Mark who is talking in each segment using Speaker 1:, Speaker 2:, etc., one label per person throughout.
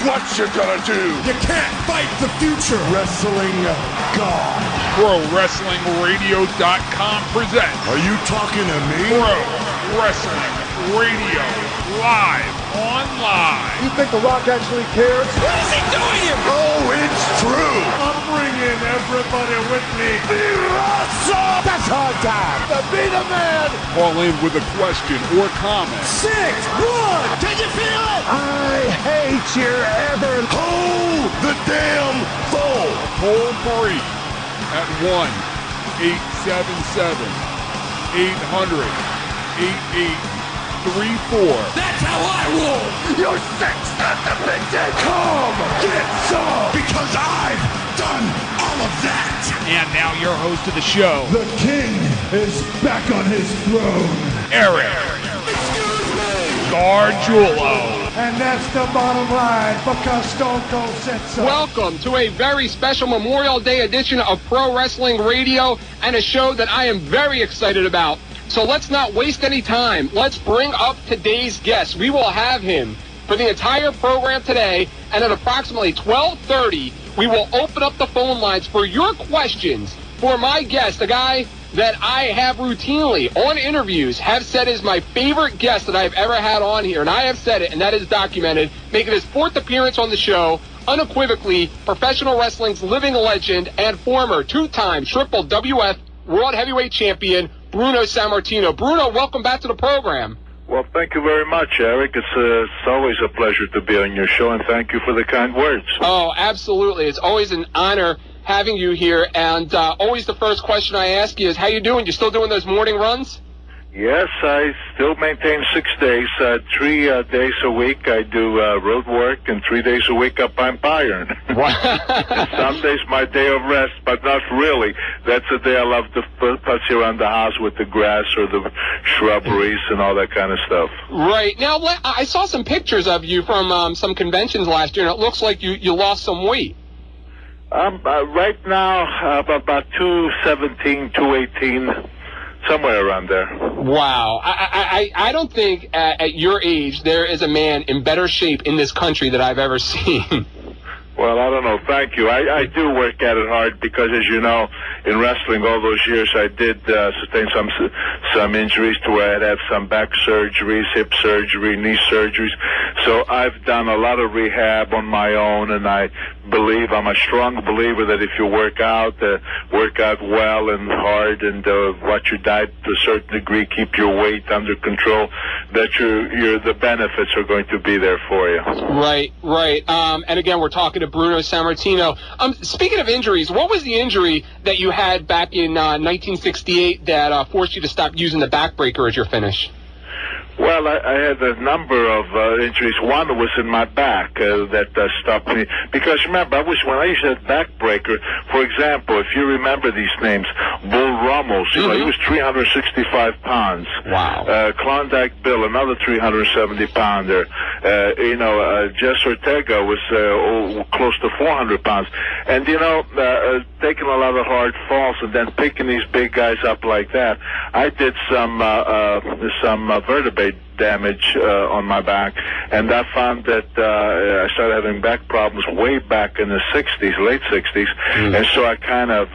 Speaker 1: what you're gonna do.
Speaker 2: You can't fight the future.
Speaker 1: Wrestling God.
Speaker 3: ProWrestlingRadio.com presents.
Speaker 1: Are you talking to me?
Speaker 3: Pro Wrestling Radio live online.
Speaker 4: You think The Rock actually cares?
Speaker 5: What is he doing here?
Speaker 1: Oh, it's true.
Speaker 4: I'm bringing everybody with me.
Speaker 1: That's hard time.
Speaker 4: To be the man.
Speaker 3: Call in with a question or comment.
Speaker 4: 6-1. Can you feel it?
Speaker 1: I hate your ever. Hold the damn phone.
Speaker 3: Toll free at 1-877-800-8834.
Speaker 5: That's how I roll.
Speaker 1: You're sex at the big day. Come get some. Because I've done all of that.
Speaker 3: And now your host of the show,
Speaker 2: The king is back on his throne.
Speaker 3: Eric.
Speaker 1: Excuse me.
Speaker 3: Gargiulo.
Speaker 2: And that's the bottom line, because Stone Cold said so.
Speaker 6: Welcome to a very special Memorial Day edition of Pro Wrestling Radio, and a show that I am very excited about. So let's not waste any time. Let's bring up today's guest. We will have him for the entire program today, and at approximately 12:30, we will open up the phone lines for your questions for my guest, a guy that I have routinely on interviews have said is my favorite guest that I've ever had on here, and I have said it, and that is documented, making his 4th appearance on the show, unequivocally professional wrestling's living legend and former 2-time Triple WF World Heavyweight Champion, Bruno Sammartino. Bruno, welcome back to the program.
Speaker 7: Well, thank you very much, Eric. It's always a pleasure to be on your show, and thank you for the kind words.
Speaker 6: Oh, absolutely. It's always an honor having you here, and always the first question I ask you is, how you doing? You still doing those morning runs?
Speaker 7: Yes, I still maintain 6 days. 3 days a week I do road work, and 3 days a week I pump iron. And some days my day of rest, but not really. That's the day I love to putz around the house with the grass or the shrubberies and all that kind of stuff.
Speaker 6: Right. Now, I saw some pictures of you from some conventions last year, and it looks like you lost some weight.
Speaker 7: Right now, about 217, 218. Somewhere around there.
Speaker 6: Wow. I don't think at your age there is a man in better shape in this country that I've ever seen.
Speaker 7: Well, I don't know. Thank you. I do work at it hard because, as you know, in wrestling all those years, I did sustain some injuries to where I'd have some back surgeries, hip surgery, knee surgeries. So I've done a lot of rehab on my own, and I'm a strong believer that if you work out well and hard, and watch your diet to a certain degree, keep your weight under control, that the benefits are going to be there for you.
Speaker 6: Right. And again, we're talking to Bruno Sammartino. Speaking of injuries, what was the injury that you had back in 1968 that forced you to stop using the backbreaker as your finish?
Speaker 7: Well, I had a number of injuries. One was in my back that stopped me. Because remember, when I used to have backbreaker, for example, if you remember these names, Bull Ramos, he was 365 pounds.
Speaker 6: Wow.
Speaker 7: Klondike Bill, another 370-pounder. Jess Ortega was close to 400 pounds. And, taking a lot of hard falls and then picking these big guys up like that, I did some vertebrae damage on my back, and I found that I started having back problems way back in the 60s, late 60s, and so I kind of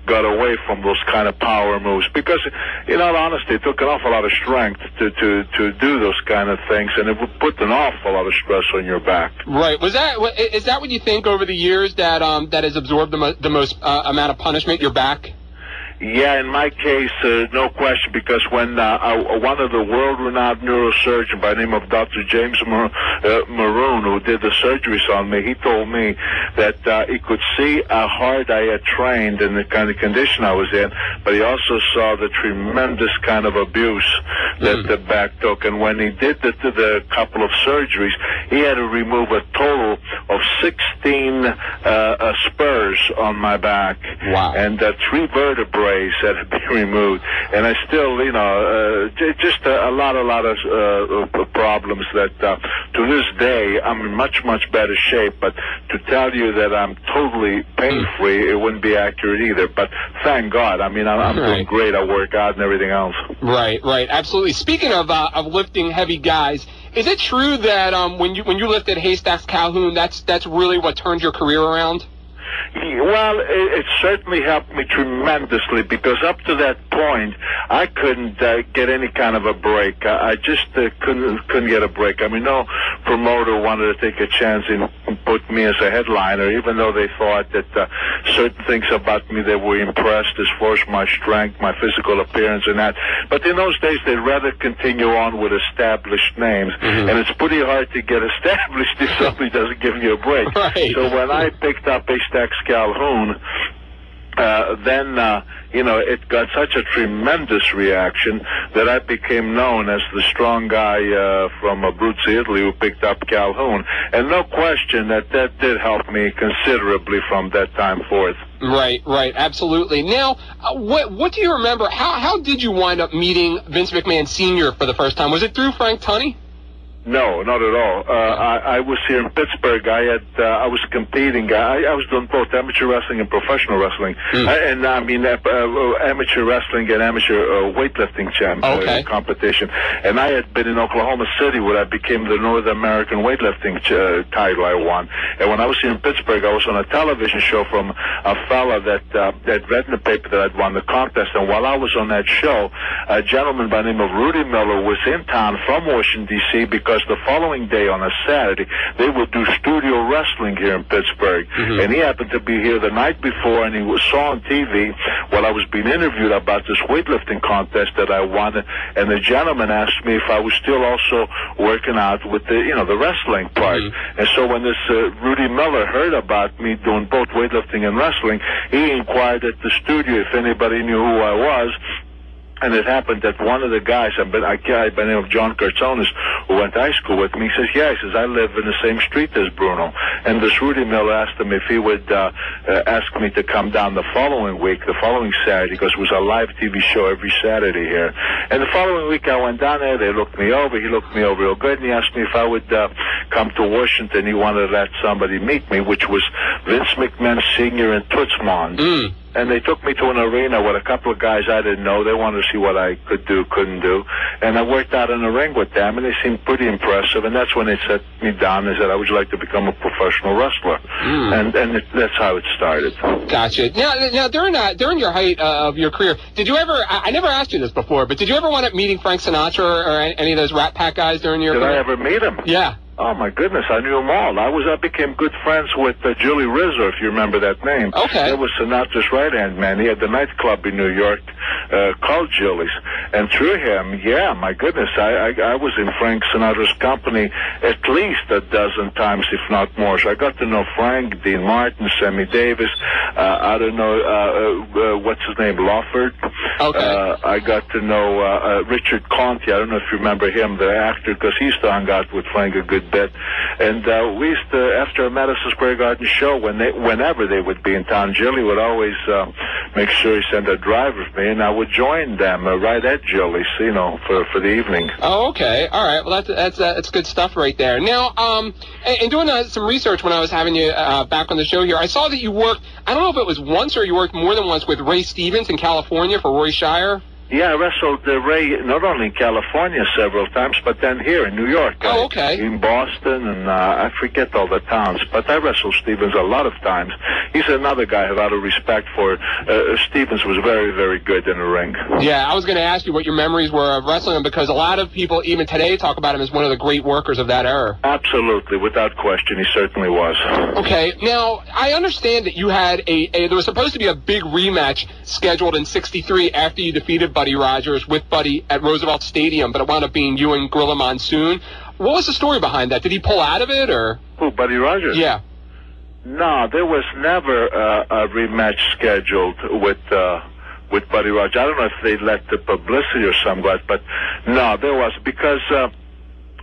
Speaker 7: got away from those kind of power moves because, in all honesty, it took an awful lot of strength to do those kind of things, and it would put an awful lot of stress on your back.
Speaker 6: Right. Is that what you think over the years that has absorbed the most amount of punishment, your back?
Speaker 7: Yeah, in my case, no question, because when one of the world-renowned neurosurgeons by the name of Dr. James Maroon, who did the surgeries on me, he told me that he could see how hard I had trained and the kind of condition I was in, but he also saw the tremendous kind of abuse that the back took. And when he did the couple of surgeries, he had to remove a total of 16 spurs on my back.
Speaker 6: Wow.
Speaker 7: And 3 vertebrae brace had to be removed, and I still, just a lot of problems that to this day I'm in much better shape. But to tell you that I'm totally pain-free, it wouldn't be accurate either. But thank God, I'm doing great. I work out and everything else.
Speaker 6: Right, absolutely. Speaking of lifting heavy guys, is it true that when you lifted Haystacks Calhoun, that's really what turned your career around?
Speaker 7: Well, it certainly helped me tremendously, because up to that point, I couldn't get any kind of a break. I just couldn't get a break. No promoter wanted to take a chance and put me as a headliner, even though they thought that certain things about me, they were impressed as far as my strength, my physical appearance and that. But in those days, they'd rather continue on with established names, and it's pretty hard to get established if somebody doesn't give you a break.
Speaker 6: Right.
Speaker 7: So when I picked up Haystacks Calhoun, then it got such a tremendous reaction that I became known as the strong guy from Abruzzo, Italy, who picked up Calhoun. And no question that did help me considerably from that time forth.
Speaker 6: Right, absolutely. Now, what do you remember? How did you wind up meeting Vince McMahon Sr. for the first time? Was it through Frank Tunney?
Speaker 7: No, not at all. I was here in Pittsburgh. I was competing. I was doing both amateur wrestling and professional wrestling, amateur wrestling and amateur weightlifting competition. And I had been in Oklahoma City, where I became the North American weightlifting title I won. And when I was here in Pittsburgh, I was on a television show from a fella that read in the paper that I'd won the contest. And while I was on that show, a gentleman by the name of Rudy Miller was in town from Washington, D.C., because the following day on a Saturday, they would do studio wrestling here in Pittsburgh. And he happened to be here the night before, and he saw on TV while I was being interviewed about this weightlifting contest that I won. And the gentleman asked me if I was still also working out with the wrestling part. And so when this Rudy Miller heard about me doing both weightlifting and wrestling, he inquired at the studio if anybody knew who I was. And it happened that one of the guys, a guy by the name of John Cartonis, who went to high school with me, he says, yeah, he says, I live in the same street as Bruno. And this Rudy Miller asked him if he would ask me to come down the following Saturday, because it was a live TV show every Saturday here. And the following week I went down there, they looked me over, he looked me over real good, and he asked me if I would come to Washington. He wanted to let somebody meet me, which was Vince McMahon Sr. and Toots Mond. And they took me to an arena with a couple of guys I didn't know. They wanted to see what I could do, couldn't do. And I worked out in the ring with them, and they seemed pretty impressive. And that's when they set me down and said, I would like to become a professional wrestler. And that's how it started.
Speaker 6: Gotcha. Now during your height of your career, did you ever, I never asked you this before, but did you ever wind up meeting Frank Sinatra or any of those Rat Pack guys during your career?
Speaker 7: Did I ever meet him?
Speaker 6: Yeah.
Speaker 7: Oh, my goodness, I knew them all. I became good friends with Julie Rizzo, if you remember that name.
Speaker 6: Okay.
Speaker 7: That was Sinatra's right-hand man. He had the nightclub in New York called Julie's. And through him, yeah, my goodness, I was in Frank Sinatra's company at least a dozen times, if not more. So I got to know Frank, Dean Martin, Sammy Davis, I don't know, what's his name, Lawford.
Speaker 6: Okay.
Speaker 7: I got to know Richard Conte. I don't know if you remember him, the actor, because he used to hang out with Frank a good bit. And we used to, after a Madison Square Garden show, whenever they would be in town, Julie would always make sure he sent a driver for me, and I would join them right at Julie's, for the evening.
Speaker 6: Oh, okay. All right. Well, that's good stuff right there. Now, and doing some research when I was having you back on the show here, I saw that you worked, I don't know if it was once or you worked more than once with Ray Stevens in California for Roy Shire.
Speaker 7: Yeah, I wrestled Ray not only in California several times, but then here in New York.
Speaker 6: Oh, okay.
Speaker 7: In Boston, and I forget all the towns, but I wrestled Stevens a lot of times. He's another guy I have a lot of respect for. Stevens was very, very good in the ring. Yeah,
Speaker 6: I was going to ask you what your memories were of wrestling him, because a lot of people, even today, talk about him as one of the great workers of that era.
Speaker 7: Absolutely, without question, he certainly was.
Speaker 6: Okay, now, I understand that you had there was supposed to be a big rematch scheduled in '63 after you defeated Buddy Rogers with Buddy at Roosevelt Stadium, but it wound up being you and Gorilla Monsoon. What was the story behind that? Did he pull out of it, or?
Speaker 7: Who, Buddy Rogers?
Speaker 6: Yeah.
Speaker 7: No, there was never a rematch scheduled with Buddy Rogers. I don't know if they let the publicity or somewhat, but no, there was, because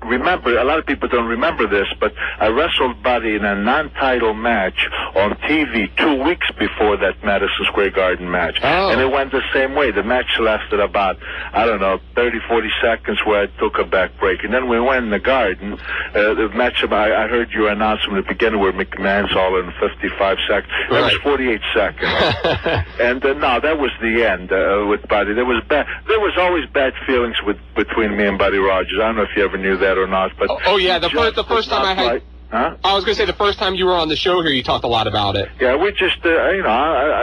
Speaker 7: remember, a lot of people don't remember this, but I wrestled Buddy in a non-title match on TV 2 weeks before that Madison Square Garden match.
Speaker 6: Oh.
Speaker 7: And it went the same way. The match lasted about, 30, 40 seconds where I took a backbreaker. And then we went in the Garden. The match, I heard you announce from the beginning where McMahon's all in 55 seconds. That was 48 seconds. And no, that was the end with Buddy. There was always bad feelings between me and Buddy Rogers. I don't know if you ever knew that or not, but
Speaker 6: the first time I had.
Speaker 7: Huh?
Speaker 6: I was going to say the first time you were on the show here, you talked a lot about it.
Speaker 7: Yeah, we just,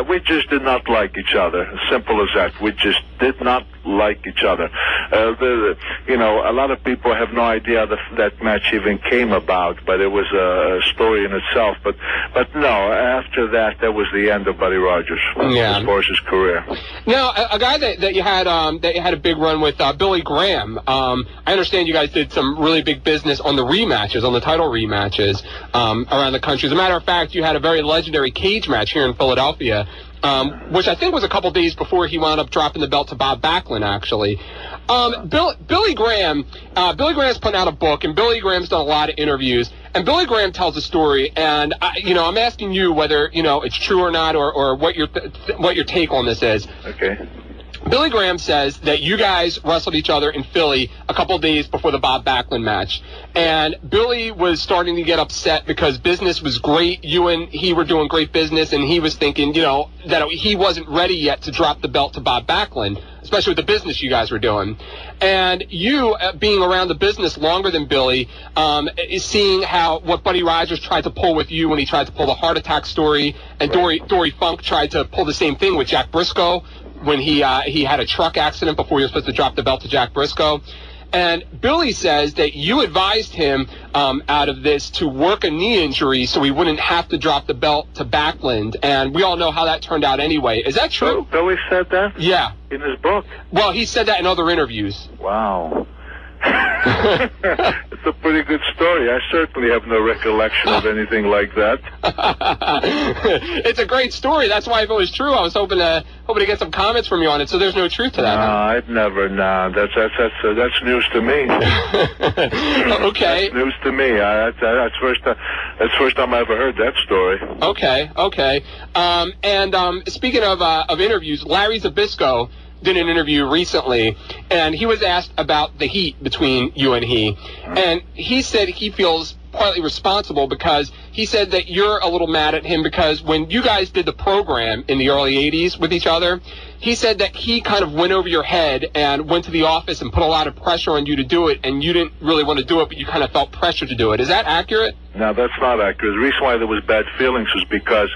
Speaker 7: we just did not like each other. As simple as that. We just did not like each other. A lot of people have no idea that match even came about, but it was a story in itself. But no, after that was the end of Buddy Rogers as far as his career.
Speaker 6: Now, a guy that you had a big run with, Billy Graham. I understand you guys did some really big business on the rematches, on the title rematches. Around the country. As a matter of fact, you had a very legendary cage match here in Philadelphia, which I think was a couple days before he wound up dropping the belt to Bob Backlund, actually. Billy Graham's putting out a book, and Billy Graham's done a lot of interviews, and Billy Graham tells a story, and I'm asking you whether it's true or not, or what your take on this is.
Speaker 7: Okay.
Speaker 6: Billy Graham says that you guys wrestled each other in Philly a couple days before the Bob Backlund match. And Billy was starting to get upset because business was great. You and he were doing great business, and he was thinking, that he wasn't ready yet to drop the belt to Bob Backlund, especially with the business you guys were doing. And you, being around the business longer than Billy, is seeing what Buddy Rogers tried to pull with you when he tried to pull the heart attack story, and Dory Funk tried to pull the same thing with Jack Briscoe when he had a truck accident before he was supposed to drop the belt to Jack Briscoe. And Billy says that you advised him out of this to work a knee injury so he wouldn't have to drop the belt to Backlund. And we all know how that turned out anyway. Is that true?
Speaker 7: Billy said that?
Speaker 6: Yeah.
Speaker 7: In his book?
Speaker 6: Well, he said that in other interviews.
Speaker 7: Wow. It's a pretty good story. I certainly have no recollection of anything like that.
Speaker 6: It's a great story. That's why if it was true, I was hoping to get some comments from you on it. So there's no truth to that.
Speaker 7: No, I've never. No, that's news to me.
Speaker 6: Okay.
Speaker 7: That's news to me. That's first time I ever heard that story.
Speaker 6: Okay. And speaking of interviews, Larry Zbysko did an interview recently, and he was asked about the heat between you and he. And he said he feels partly responsible because he said that you're a little mad at him because when you guys did the program in the early 80s with each other, he said that he kind of went over your head and went to the office and put a lot of pressure on you to do it, and you didn't really want to do it, but you kind of felt pressure to do it. Is that accurate?
Speaker 7: No, that's not accurate. The reason why there was bad feelings was because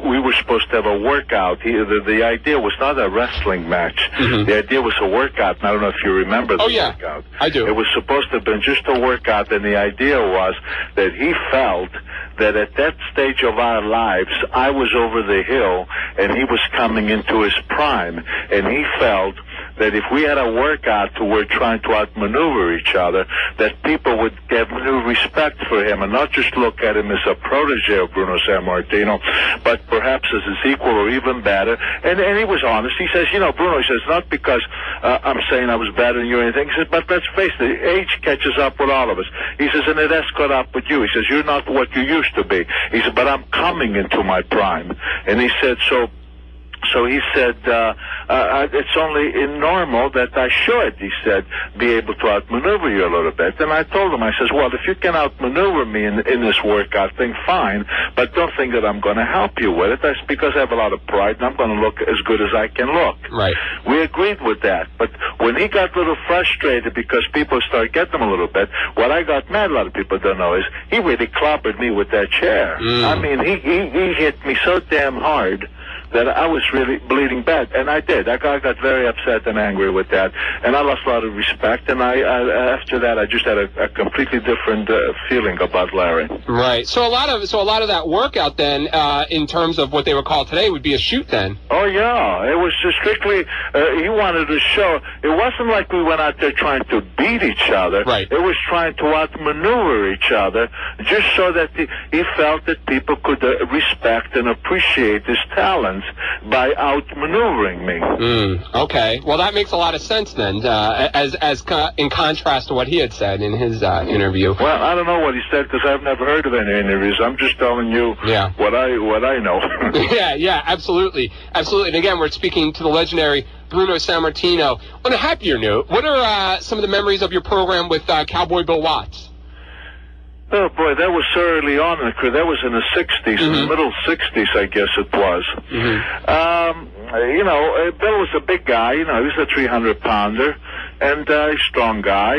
Speaker 7: we were supposed to have a workout. The idea was not a wrestling match. Mm-hmm. The idea was a workout, and I don't know if you remember the workout.
Speaker 6: I do.
Speaker 7: It was supposed to have been just a workout, and the idea was that he felt that at that stage of our lives, I was over the hill, and he was coming into his prime, and he felt that if we had a workout to we're trying to outmaneuver each other, that people would get new respect for him and not just look at him as a protege of Bruno Sammartino, but perhaps as his equal or even better. And he was honest. He says, Bruno, he says, not because I'm saying I was better than you or anything. He says, but let's face it, age catches up with all of us. He says, and it has caught up with you. He says, you're not what you used to be. He said, but I'm coming into my prime. And he said, so he said, it's only normal that I should, he said, be able to outmaneuver you a little bit. And I told him, I says, well, if you can outmaneuver me in this workout thing, fine, but don't think that I'm going to help you with it. That's because I have a lot of pride, and I'm going to look as good as I can look.
Speaker 6: Right.
Speaker 7: We agreed with that. But when he got a little frustrated because people started getting him a little bit, what I got mad, a lot of people don't know, is he really clobbered me with that chair. I mean, he hit me so damn hard that I was really bleeding bad, and I did. I got very upset and angry with that, and I lost a lot of respect. And after that, I just had a completely different feeling about Larry.
Speaker 6: Right. So a lot of that workout then, in terms of what they would call today, would be a shoot then.
Speaker 7: Oh yeah, it was just strictly. He wanted to show. It wasn't like we went out there trying to beat each other.
Speaker 6: Right.
Speaker 7: It was trying to outmaneuver each other, just so that he felt that people could respect and appreciate his talent. once by outmaneuvering me.
Speaker 6: Okay. Well, that makes a lot of sense then, in contrast to what he had said in his interview.
Speaker 7: Well, I don't know what he said because I've never heard of any interviews. I'm just telling you what I know.
Speaker 6: Yeah, absolutely. And again, we're speaking to the legendary Bruno Sammartino. On a happier note, what are some of the memories of your program with Cowboy Bill Watts?
Speaker 7: Oh, boy, that was so early on in the career. That was in the 60s, in the middle 60s, I guess it was. Bill was a big guy. He was a 300-pounder. And a strong guy,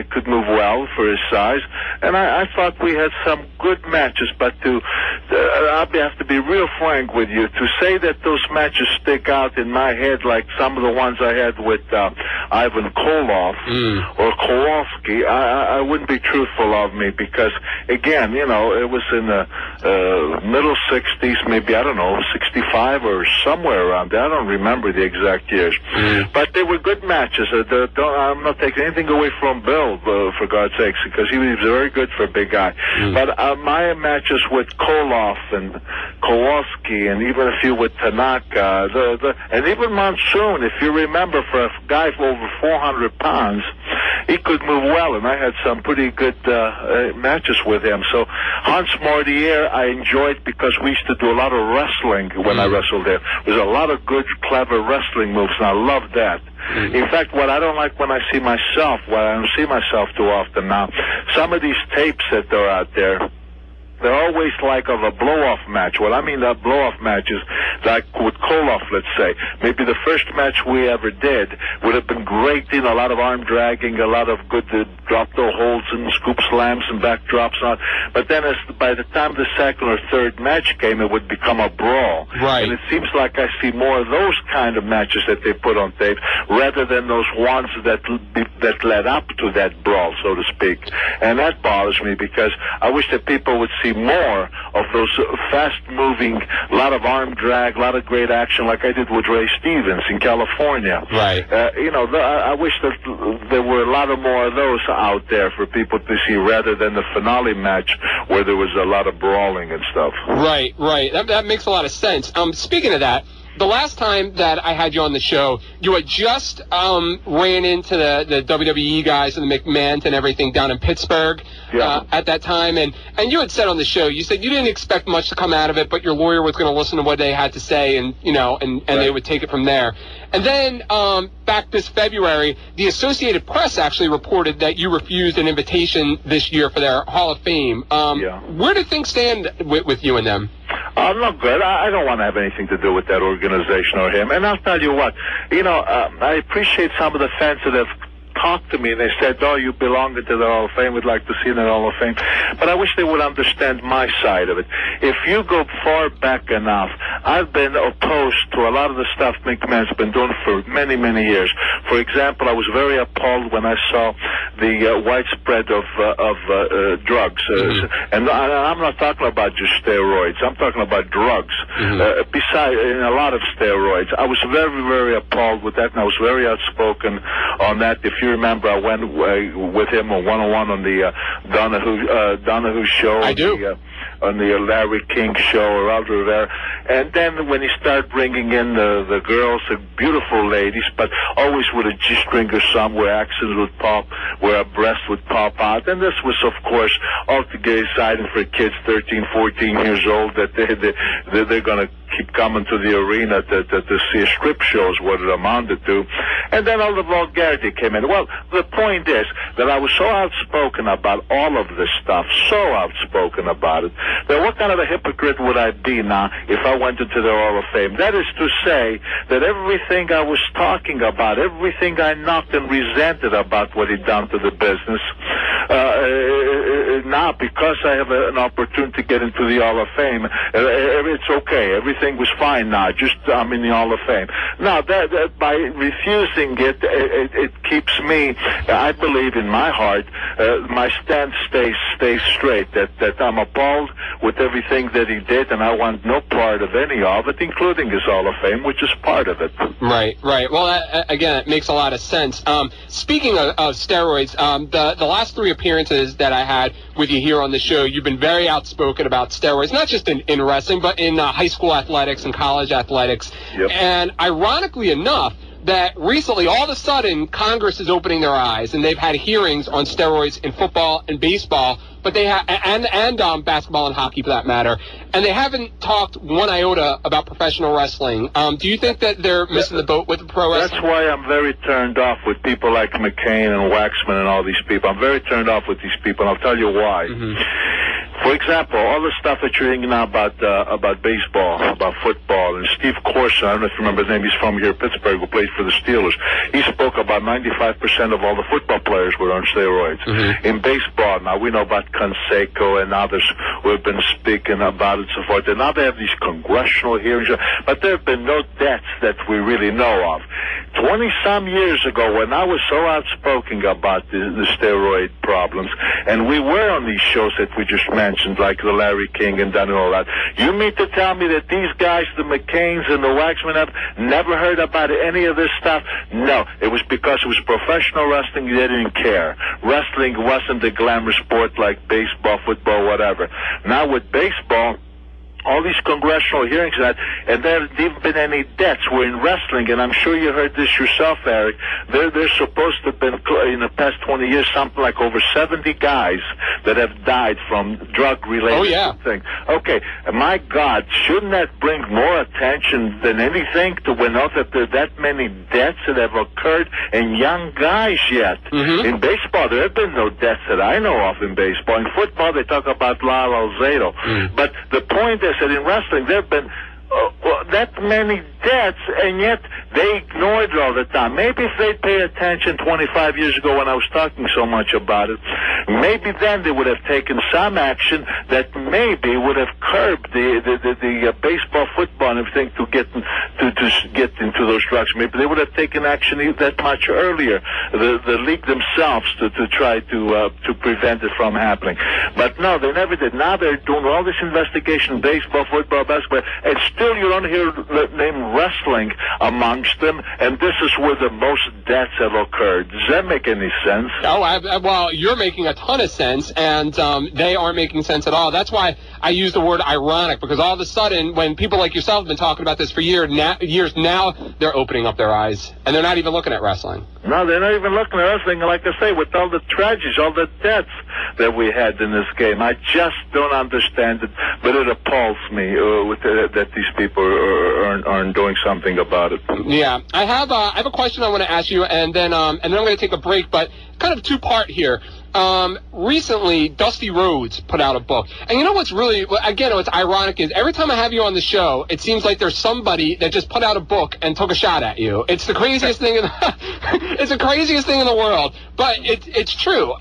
Speaker 7: could move well for his size. And I thought we had some good matches, but I have to be real frank with you, to say that those matches stick out in my head like some of the ones I had with Ivan Koloff or Kowalski, I wouldn't be truthful of me because, again, it was in the middle 60s, maybe, 65 or somewhere around there. I don't remember the exact years. But they were good matches. I'm not taking anything away from Bill, for God's sakes, because he was very good for a big guy. But my matches with Koloff and Kowalski and even a few with Tanaka, and even Monsoon, if you remember, for a guy over 400 pounds, he could move well, and I had some pretty good matches with him. So Hans Mortier I enjoyed because we used to do a lot of wrestling when I wrestled there. There's a lot of good, clever wrestling moves, and I loved that. In fact, what I don't like when I see myself, I don't see myself too often now, some of these tapes that are out there, they're always like of a blow-off match. What I mean that blow-off match is like with Koloff, let's say. Maybe the first match we ever did would have been great, a lot of arm dragging, a lot of good drop toe holds and scoop slams and backdrops on. But then by the time the second or third match came, it would become a brawl.
Speaker 6: Right.
Speaker 7: And it seems like I see more of those kind of matches that they put on tape rather than those ones that led up to that brawl, so to speak. And that bothers me because I wish that people would see more of those fast-moving, a lot of arm drag, a lot of great action, like I did with Ray Stevens in California.
Speaker 6: Right.
Speaker 7: I wish that there were a lot of more of those out there for people to see, rather than the finale match where there was a lot of brawling and stuff.
Speaker 6: Right. That makes a lot of sense. Speaking of that, the last time that I had you on the show, you had just ran into the WWE guys and the McMahons and everything down in Pittsburgh at that time, and you had said on the show, you said you didn't expect much to come out of it, but your lawyer was going to listen to what they had to say, and they would take it from there. And then back this February, the Associated Press actually reported that you refused an invitation this year for their Hall of Fame. Where do things stand with you and them?
Speaker 7: Not good. I don't want to have anything to do with that organization or him. And I'll tell you what, I appreciate some of the fans that have talked to me and they said, "Oh, you belong to the Hall of Fame. We'd like to see you in the Hall of Fame." But I wish they would understand my side of it. If you go far back enough, I've been opposed to a lot of the stuff McMahon's been doing for many, many years. For example, I was very appalled when I saw the widespread of drugs. And I'm not talking about just steroids. I'm talking about drugs. Besides, in a lot of steroids. I was very, very appalled with that, and I was very outspoken on that. If you remember, I went with him on one-on-one on the Donahue show.
Speaker 6: I do.
Speaker 7: On the Larry King show, or Aldo Rivera. And then when he started bringing in the girls, the beautiful ladies, but always with a G-string or some where accents would pop, where a breast would pop out. And this was, of course, altogether exciting for kids 13, 14 years old, that they're going to keep coming to the arena to see strip shows, what it amounted to. And then all the vulgarity came in. Well, the point is that I was so outspoken about all of this stuff, so outspoken about it, that what kind of a hypocrite would I be now if I went into the Hall of Fame? That is to say that everything I was talking about, everything I knocked and resented about what he'd done to the business, now, because I have an opportunity to get into the Hall of Fame, it's okay. Everything was fine now. Just I'm in the Hall of Fame. Now, that by refusing it keeps me, I believe in my heart, my stand stays straight, that I'm appalled with everything that he did, and I want no part of any of it, including his Hall of Fame, which is part of it.
Speaker 6: Right. Well, again, it makes a lot of sense. Speaking of steroids, the last 3 appearances that I had with you here on the show, you've been very outspoken about steroids, not just in wrestling, but in high school athletics athletics and college athletics.
Speaker 7: Yep.
Speaker 6: And ironically enough, that recently, all of a sudden, Congress is opening their eyes, and they've had hearings on steroids in football and baseball, but they and basketball and hockey for that matter, and they haven't talked one iota about professional wrestling. Do you think that they're missing the boat with pro wrestling?
Speaker 7: That's why I'm very turned off with people like McCain and Waxman and all these people. I'm very turned off with these people, and I'll tell you why. For example, all the stuff that you're hearing now about baseball, about football, and Steve Corson, I don't know if you remember his name, he's from here, Pittsburgh, who played for the Steelers. He spoke about 95% of all the football players were on steroids. In baseball, now we know about Canseco and others who have been speaking about it and so forth. And now they have these congressional hearings, but there have been no deaths that we really know of. 20-some years ago, when I was so outspoken about the steroid problems, and we were on these shows that we just mentioned, like the Larry King and Dunn and all that, you mean to tell me that these guys, the McCains and the Waxman, have never heard about any of this stuff? No, it was because it was professional wrestling. They didn't care. Wrestling wasn't a glamour sport like baseball, football, whatever. Now with baseball, all these congressional hearings and there haven't even been any deaths. We're in wrestling, and I'm sure you heard this yourself, Eric. They're supposed to have been, in the past 20 years, something like over 70 guys that have died from drug-related things. Okay, my God, shouldn't that bring more attention than anything to know that there are that many deaths that have occurred in young guys yet? In baseball, there have been no deaths that I know of in baseball. In football, they talk about Lyle Alzado. But the point is that in wrestling, there have been that many deaths, and yet they ignored it all the time. Maybe if they'd pay attention 25 years ago when I was talking so much about it, maybe then they would have taken some action that maybe would have curbed the baseball, football, and everything to get into those drugs. Maybe they would have taken action that much earlier, the league themselves, to try to prevent it from happening. But no, they never did. Now they're doing all this investigation, baseball, football, basketball, and still you don't hear the name wrestling amongst them, and this is where the most deaths have occurred. Does that make any sense?
Speaker 6: Oh, well, you're making a ton of sense, and they aren't making sense at all. That's why I use the word ironic, because all of a sudden, when people like yourself have been talking about this for years now, they're opening up their eyes, and they're not even looking at wrestling.
Speaker 7: No, they're not even looking at wrestling. Like I say, with all the tragedies, all the deaths that we had in this game, I just don't understand it, but it appalls me that these people aren't doing something about it.
Speaker 6: Yeah, I have a question I want to ask you, and then I'm going to take a break, but kind of two-part here. Recently, Dusty Rhodes put out a book. And you know what's really, again, what's ironic is every time I have you on the show, it seems like there's somebody that just put out a book and took a shot at you. It's the craziest thing it's the craziest thing in the world. But it's true.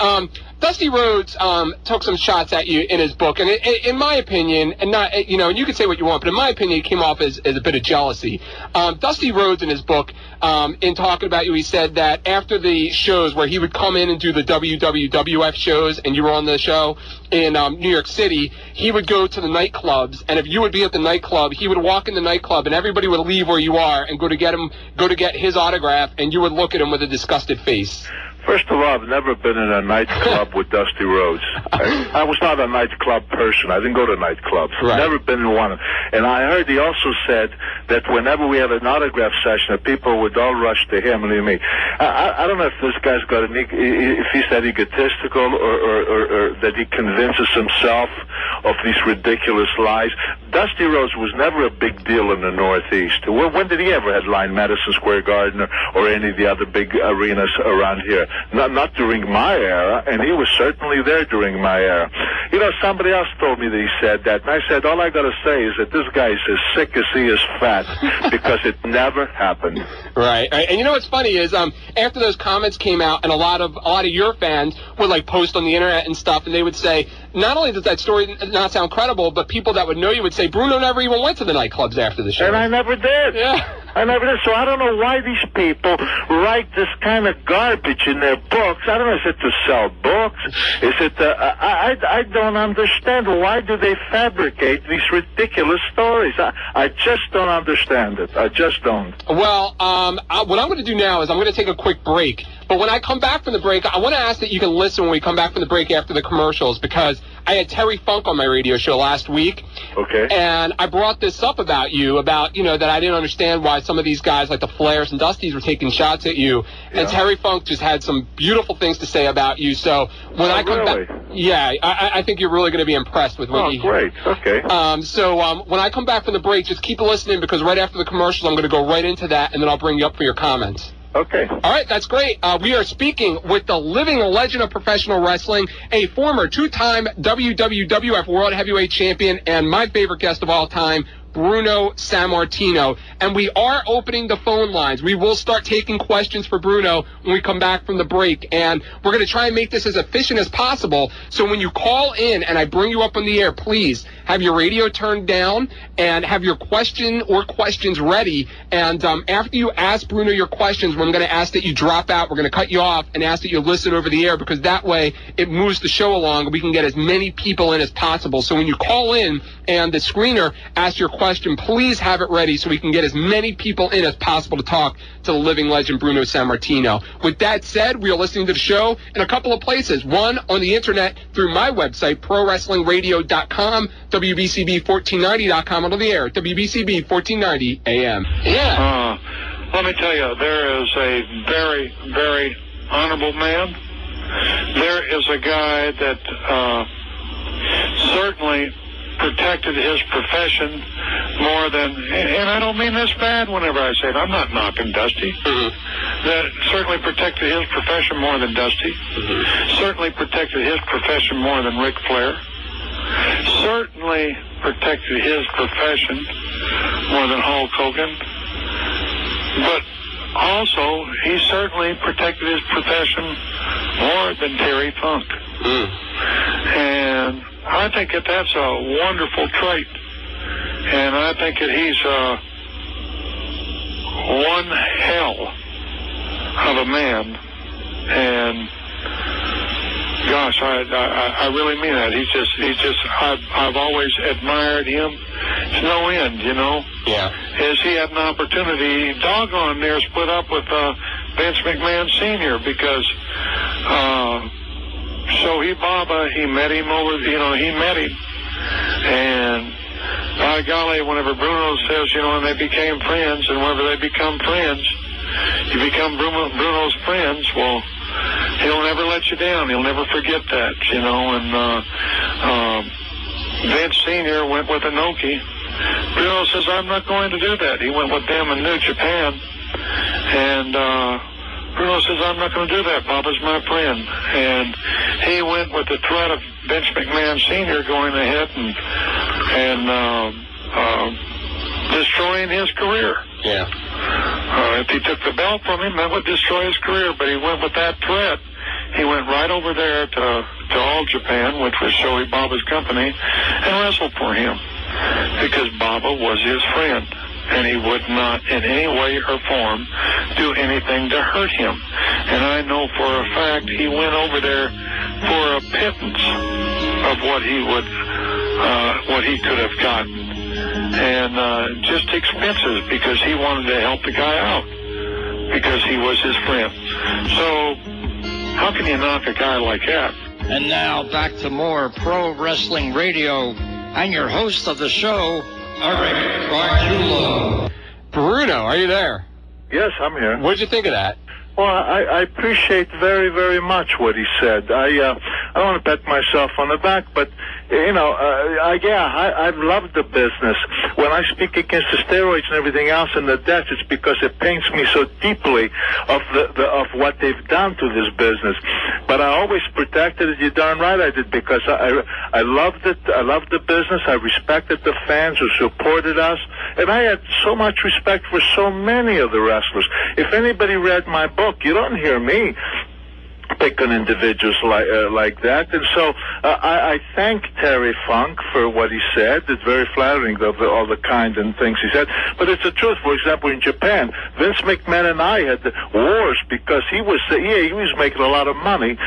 Speaker 6: Dusty Rhodes took some shots at you in his book, and in my opinion, and not, you know, and you can say what you want, but in my opinion, it came off as a bit of jealousy. Dusty Rhodes in his book, in talking about you, he said that after the shows where he would come in and do the WWWF shows, and you were on the show in New York City, he would go to the nightclubs, and if you would be at the nightclub, he would walk in the nightclub, and everybody would leave where you are and go to get his autograph, and you would look at him with a disgusted face.
Speaker 7: First of all, I've never been in a nightclub with Dusty Rhodes. I was not a nightclub person. I didn't go to nightclubs.
Speaker 6: Right.
Speaker 7: Never been in one. And I heard he also said that whenever we had an autograph session, that people would all rush to him and me. I don't know if this guy's got if he's that egotistical or that he convinces himself of these ridiculous lies. Dusty Rhodes was never a big deal in the Northeast. When did he ever headline Madison Square Garden or any of the other big arenas around here? Not during my era, and he was certainly there during my era. You know, somebody else told me that he said that, and I said, all I got to say is that this guy is as sick as he is fat, because it never happened.
Speaker 6: Right. And you know what's funny is after those comments came out, and a lot of your fans would like post on the internet and stuff, and they would say, not only does that story not sound credible, but people that would know you would say, Bruno never even went to the nightclubs after the show.
Speaker 7: And I never did.
Speaker 6: Yeah.
Speaker 7: I never did. So I don't know why these people write this kind of garbage in their books. I don't know, is it to sell books? Is it I don't understand. Why do they fabricate these ridiculous stories? I just don't understand it. I just don't.
Speaker 6: Well, what I'm going to do now is I'm going to take a quick break. But when I come back from the break, I want to ask that you can listen when we come back from the break after the commercials, because I had Terry Funk on my radio show last week.
Speaker 7: Okay.
Speaker 6: And I brought this up about you, that I didn't understand why some of these guys like the Flairs and Dusties were taking shots at you. Yeah. And Terry Funk just had some beautiful things to say about you. So when I come back, I think you're really going to be impressed with what you hear.
Speaker 7: Great. Okay.
Speaker 6: When I come back from the break, just keep listening, because right after the commercials, I'm going to go right into that, and then I'll bring you up for your comments.
Speaker 7: Okay.
Speaker 6: All right, that's great. We are speaking with the living legend of professional wrestling, a former two-time WWWF World Heavyweight Champion, and my favorite guest of all time, Bruno Sammartino. And we are opening the phone lines. We will start taking questions for Bruno when we come back from the break. And we're going to try and make this as efficient as possible. So when you call in and I bring you up on the air, please have your radio turned down and have your question or questions ready. And after you ask Bruno your questions, I'm going to ask that you drop out. We're going to cut you off and ask that you listen over the air, because that way it moves the show along and we can get as many people in as possible. So when you call in and the screener asks your question, please have it ready so we can get as many people in as possible to talk to the living legend Bruno Sammartino. With that said, we are listening to the show in a couple of places. One, on the internet through my website, ProWrestlingRadio.com, WBCB1490.com, and on the air, WBCB 1490 AM. Yeah.
Speaker 8: Let me tell you, there is a very, very honorable man. There is a guy that certainly protected his profession more than, and I don't mean this bad whenever I say it, I'm not knocking Dusty. That certainly protected his profession more than Dusty. Certainly protected his profession more than Ric Flair. Certainly protected his profession more than Hulk Hogan. But also, he certainly protected his profession more than Terry Funk. And I think that that's a wonderful trait. And I think that he's one hell of a man. And gosh, I really mean that. I've always admired him to no end, you know.
Speaker 6: Yeah.
Speaker 8: As he had an opportunity, doggone near split up with Vince McMahon Sr. because Shohei Baba, he met him. And by golly, whenever Bruno says, and they became friends, and whenever they become friends, you become Bruno's friends, well, he'll never let you down. He'll never forget that, and Vince Sr. went with Inoki. Bruno says, I'm not going to do that. He went with them in New Japan. And Bruno says, I'm not going to do that. Baba's my friend. And he went with the threat of Vince McMahon Sr. going ahead and destroying his career.
Speaker 6: Yeah.
Speaker 8: If he took the belt from him, that would destroy his career. But he went with that threat. He went right over there to All Japan, which was Shohei Baba's company, and wrestled for him because Baba was his friend, and he would not in any way or form do anything to hurt him. And I know for a fact he went over there for a pittance of what he could have gotten, and just expenses, because he wanted to help the guy out because he was his friend. So how can you knock a guy like that?
Speaker 9: And now back to more Pro Wrestling Radio and your host of the show, Eric Gargiulo.
Speaker 6: Bruno, are you there?
Speaker 7: Yes, I'm here.
Speaker 6: What'd you think of that?
Speaker 7: Well, I appreciate very, very much what he said. I don't want to pat myself on the back, but I've loved the business. When I speak against the steroids and everything else and the death, it's because it pains me so deeply of what they've done to this business. But I always protected it. You're darn right I did, because I loved it. I loved the business. I respected the fans who supported us, and I had so much respect for so many of the wrestlers. If anybody read my book, you don't hear me pick on individuals like that. And so I thank Terry Funk for what he said. It's very flattering of all the kind and things he said. But it's the truth. For example, in Japan, Vince McMahon and I had wars because he was making a lot of money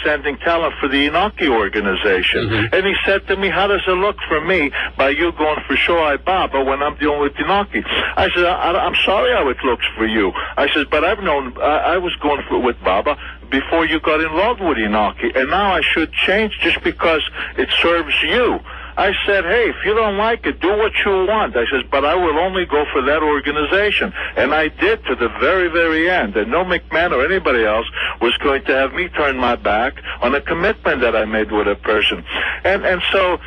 Speaker 7: sending talent for the Inoki organization. Mm-hmm. And he said to me, how does it look for me by you going for Shohei Baba when I'm dealing with Inoki? I said, I'm sorry how it looks for you. I said, but I've known, I was going with Baba before you got involved with Inoki, and now I should change just because it serves you. I said, hey, if you don't like it, do what you want. I said, but I will only go for that organization. And I did to the very, very end. And no McMahon or anybody else was going to have me turn my back on a commitment that I made with a person. And so,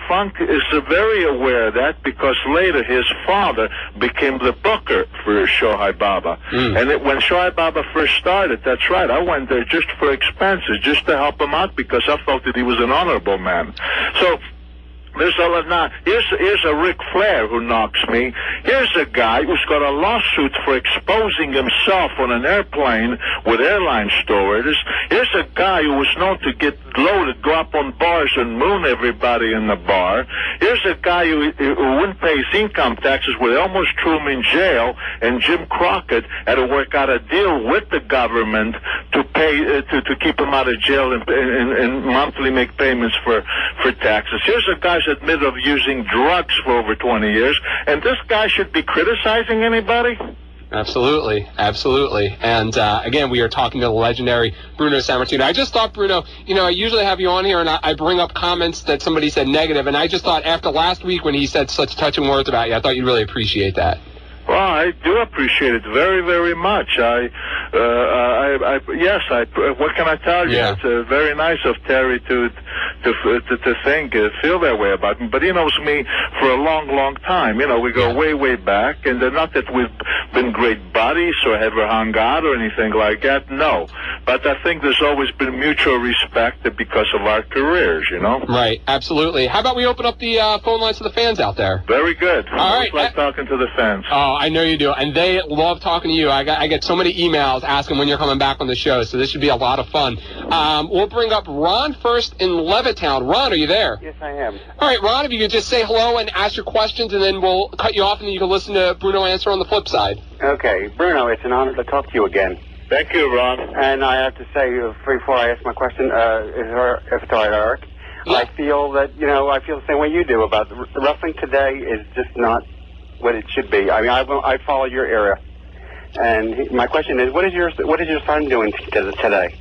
Speaker 7: Funk is very aware of that because later his father became the booker for Shohei Baba. And when Shohei Baba first started, that's right, I went there just for expenses, just to help him out because I felt that he was an honorable man. So, here's a Ric Flair who knocks me. Here's a guy who's got a lawsuit for exposing himself on an airplane with airline stewardess. Here's a guy who was known to get loaded, go up on bars and moon everybody in the bar. Here's a guy who wouldn't pay his income taxes, where they almost threw him in jail, and Jim Crockett had to work out a deal with the government to pay to keep him out of jail and monthly make payments for taxes. Here's a guy's admitted of using drugs for over 20 years, and this guy should be criticizing anybody?
Speaker 6: Absolutely. And again, we are talking to the legendary Bruno Sammartino. I just thought, Bruno, I usually have you on here and I bring up comments that somebody said negative, and I just thought after last week when he said such touching words about you, I thought you'd really appreciate that.
Speaker 7: Well, I do appreciate it very, very much. Yes, what can I tell you? Yeah. It's very nice of Terry to feel that way about me. But he knows me for a long, long time. We go way, way back, and not that we've been great buddies or ever hung out or anything like that. No, but I think there's always been mutual respect because of our careers.
Speaker 6: Right, absolutely. How about we open up the phone lines to the fans out there?
Speaker 7: Very good.
Speaker 6: All right.
Speaker 7: I like talking to the fans.
Speaker 6: Oh, I know you do, and they love talking to you. I get so many emails asking when you're coming back on the show, so this should be a lot of fun. We'll bring up Ron first in Levittown. Ron, are you there?
Speaker 10: Yes, I am.
Speaker 6: All right, Ron, if you could just say hello and ask your questions, and then we'll cut you off, and you can listen to Bruno answer on the flip side.
Speaker 10: Okay. Bruno, it's an honor to talk to you again.
Speaker 7: Thank you, Ron.
Speaker 10: And I have to say, before I ask my question, if it's all right, Eric, yeah. I feel the same way you do about wrestling today is just not what it should be. I mean, I follow your era, and my question is, what is your son doing today?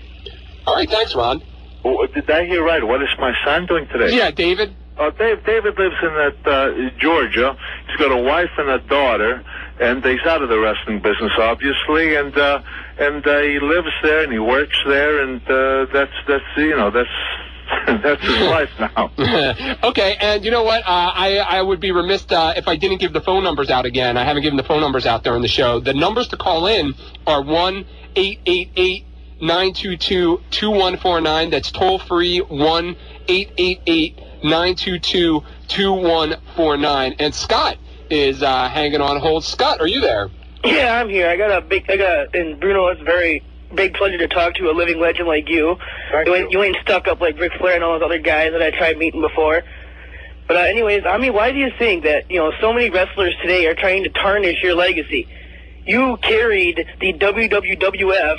Speaker 6: All right, thanks, Ron.
Speaker 7: Well, did I hear right? What is my son doing today?
Speaker 6: Yeah, David.
Speaker 7: David lives in Georgia. He's got a wife and a daughter, and he's out of the wrestling business, obviously, and he lives there and he works there, and that's his life now.
Speaker 6: Okay, and you know what? I would be remiss if I didn't give the phone numbers out again. I haven't given the phone numbers out there on the show. The numbers to call in are 1-888-922-2149. That's toll free, 1-888-922-2149. And Scott is hanging on hold. Scott, are you there?
Speaker 11: Yeah, I'm here. And Bruno, it's very big pleasure to talk to a living legend like you. You ain't stuck up like Ric Flair and all those other guys that I tried meeting before. But anyways, I mean, why do you think that, so many wrestlers today are trying to tarnish your legacy? You carried the WWWF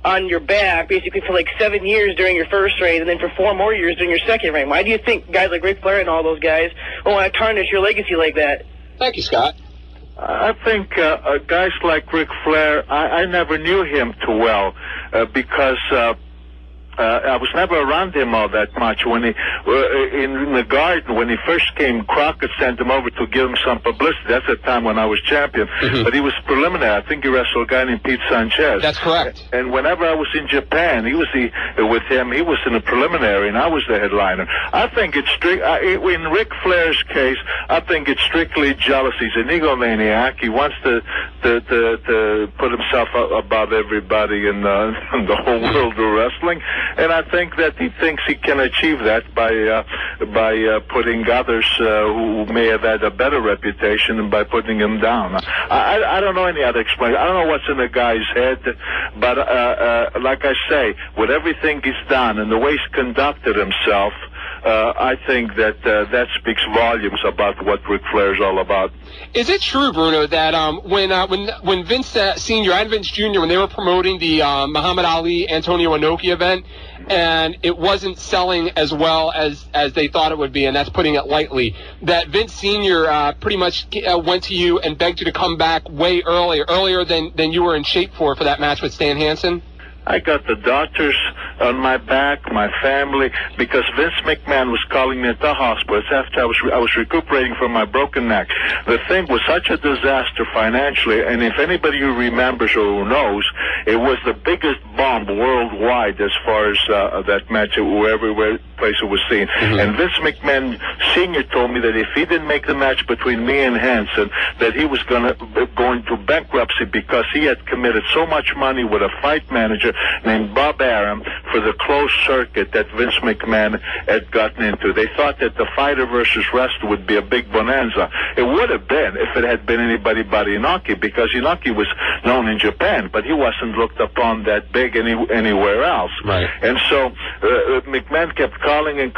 Speaker 11: on your back basically for like 7 years during your first reign, and then for 4 more years during your second reign. Why do you think guys like Ric Flair and all those guys want to tarnish your legacy like that?
Speaker 6: Thank you, Scott.
Speaker 7: I think guys like Ric Flair, I never knew him too well because I was never around him all that much. When he in the Garden, when he first came, Crockett sent him over to give him some publicity. That's the time when I was champion. Mm-hmm. But he was preliminary. I think he wrestled a guy named Pete Sanchez.
Speaker 6: That's correct.
Speaker 7: And whenever I was in Japan, he was with him. He was in the preliminary, and I was the headliner. I think it's in Ric Flair's case, I think it's strictly jealousy. He's an egomaniac. He wants to to put himself above everybody in the whole world of wrestling, and I think that he thinks he can achieve that by putting others who may have had a better reputation and by putting him down. I don't know any other explanation. I don't know what's in the guy's head, but like I say, with everything he's done and the way he's conducted himself, I think that speaks volumes about what Ric Flair is all about.
Speaker 6: Is it true, Bruno, that when Vince Sr. and Vince Jr., when they were promoting the Muhammad Ali Antonio Inoki event, and it wasn't selling as well as they thought it would be, and that's putting it lightly, that Vince Sr. Pretty much went to you and begged you to come back way earlier than you were in shape for that match with Stan Hansen?
Speaker 7: I got the doctors on my back, my family, because Vince McMahon was calling me at the hospital. It's after I was recuperating from my broken neck. The thing was such a disaster financially, and if anybody who remembers or who knows, it was the biggest bomb worldwide as far as that match, everywhere place it was seen. Mm-hmm. And Vince McMahon Sr. told me that if he didn't make the match between me and Hansen, that he was going to bankruptcy because he had committed so much money with a fight manager named Bob Arum for the closed circuit that Vince McMahon had gotten into. They thought that the fighter versus wrestler would be a big bonanza. It would have been if it had been anybody but Inoki, because Inoki was known in Japan, but he wasn't looked upon that big anywhere else.
Speaker 6: Right.
Speaker 7: And so McMahon kept calling, and